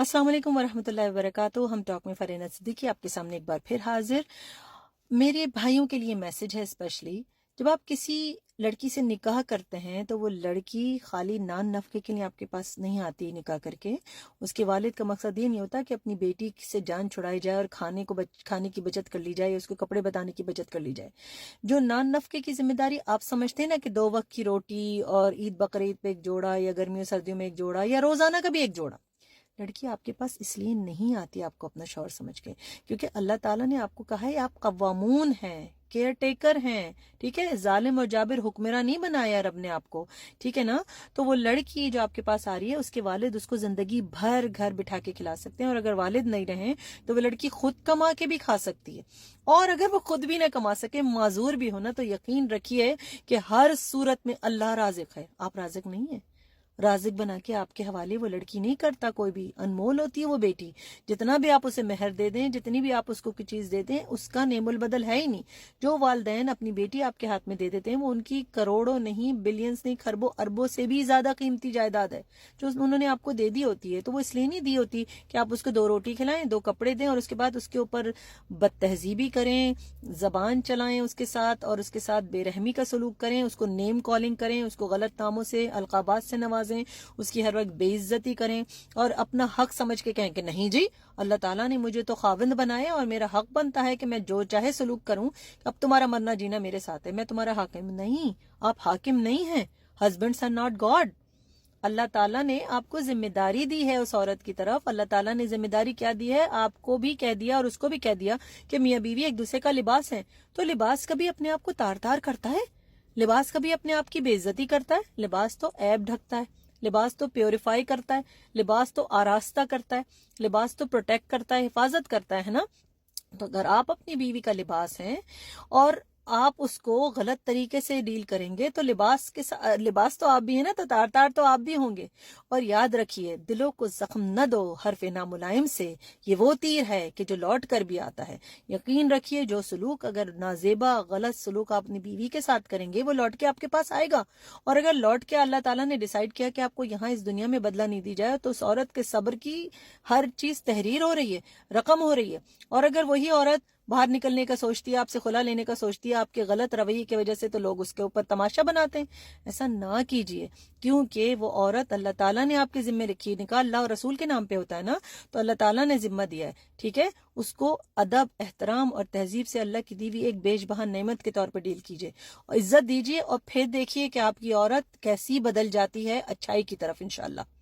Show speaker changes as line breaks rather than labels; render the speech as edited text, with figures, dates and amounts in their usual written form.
अस्सलाम वालेकुम वरहमतुल्लाहि वबरकातुहू। हम टॉक में फरीना सिद्दीकी आपके सामने एक बार फिर हाजिर। मेरे भाइयों के लिए मैसेज है स्पेशली। जब आप किसी लड़की से निकाह करते हैं तो वो लड़की खाली नान नफके के लिए आपके पास नहीं आती निकाह करके। उसके वालिद का मकसद ये नहीं होता कि अपनी बेटी से जान छुड़ाई जाए और खाने की बचत कर ली जाए, उसको कपड़े बताने की बचत कर ली जाए। जो नान नफके की जिम्मेदारी आप समझते हैं ना, कि 2 वक्त की रोटी और ईद बकरीद पे एक जोड़ा, या गर्मियों सर्दियों में एक जोड़ा, या रोजाना का भी एक जोड़ा, लड़की आपके पास इसलिए नहीं आती आपको अपना शौहर समझ के, क्योंकि अल्लाह ताला ने आपको कहा है आप कव्वामून हैं, केयर टेकर हैं। ठीक है, जालिम और जाबिर हुक्मरान नहीं बनाया रब ने आपको। ठीक है ना। तो वो लड़की जो आपके पास आ रही है, उसके वालिद उसको जिंदगी भर घर बिठा के खिला सकते हैं, और अगर वालिद नहीं रहे तो वो लड़की खुद कमा के भी खा सकती है। और अगर वो खुद भी ना कमा सके, माजूर भी हो ना, तो यकीन रखिए कि हर सूरत में अल्लाह राज़िक है, आप राज़िक नहीं है। राज़िक बना के आपके हवाले वो लड़की नहीं करता कोई भी। अनमोल होती है वो बेटी। जितना भी आप उसे मेहर दे दें, जितनी भी आप उसको कोई चीज दे दें, उसका नेमुल बदल है ही नहीं। जो वालदैन अपनी बेटी आपके हाथ में दे देते हैं, वो उनकी करोड़ों नहीं, बिलियंस नहीं, खरबों अरबों से भी ज्यादा कीमती जायदाद है जो उन्होंने आपको दे दी होती है। तो वो इसलिए नहीं दी होती कि आप उसको 2 रोटी खिलाएं, 2 कपड़े दें, और उसके बाद उसके ऊपर बदतहजीबी करें, जबान चलाएं उसके साथ, और उसके साथ बेरहमी का सलूक करें, उसको नेम कॉलिंग करें, उसको गलत नामों से, अलकाबात से नवाजें, उसकी हर वक्त बेइज्जती करें, और अपना हक समझ के कहें कि नहीं जी, अल्लाह ताला ने मुझे तो खाविंद बनाया और मेरा हक बनता है कि मैं जो चाहे सलूक करूं। अब तुम्हारा मरना जीना मेरे साथ है, मैं तुम्हारा हाकिम नहीं। आप हाकिम नहीं हैं। Husbands are not God. Allah ताला ने आपको जिम्मेदारी दी है उस औरत की तरफ। अल्लाह ताला ने जिम्मेदारी क्या दी है, आपको भी कह दिया और उसको भी कह दिया कि मियाँ बीवी एक दूसरे का लिबास है। तो लिबास कभी अपने आप को तार तार करता है? लिबास कभी अपने आप की बेइज्जती करता है? लिबास तो ऐब ढकता है, लिबास तो प्योरीफाई करता है, लिबास तो आरास्ता करता है, लिबास तो प्रोटेक्ट करता है, हिफाजत करता है ना। तो अगर आप अपनी बीवी का लिबास हैं और आप उसको गलत तरीके से डील करेंगे, तो लिबास के साथ, लिबास तो आप भी है ना, तो तार तार तो आप भी होंगे। और याद रखिए, दिलों को जख्म न दो हरफ ना मुलायम से, ये वो तीर है कि जो लौट कर भी आता है। यकीन रखिए, जो सलूक अगर नाजेबा गलत सलूक आप अपनी बीवी के साथ करेंगे, वो लौट के आपके पास आएगा। और अगर लौट के अल्लाह ताला ने डिसाइड किया कि आपको यहाँ इस दुनिया में बदला नहीं दी जाए, तो उस औरत के सब्र की हर चीज तहरीर हो रही है, रकम हो रही है। और अगर वही औरत बाहर निकलने का सोचती है, आपसे खुला लेने का सोचती है, आपके गलत रवैये की वजह से, तो लोग उसके ऊपर तमाशा बनाते हैं। ऐसा ना कीजिए, क्योंकि वो औरत अल्लाह ताला ने आपके जिम्मे रखी है। निकाह अल्लाह और रसूल के नाम पे होता है ना, तो अल्लाह ताला ने जिम्मा दिया है। ठीक है, उसको अदब, एहतराम और तहजीब से अल्लाह की दी हुई एक बेशबहा नेमत के तौर पर डील कीजिए और इज्जत दीजिए, और फिर देखिए कि आपकी औरत कैसी बदल जाती है अच्छाई की तरफ, इंशाल्लाह।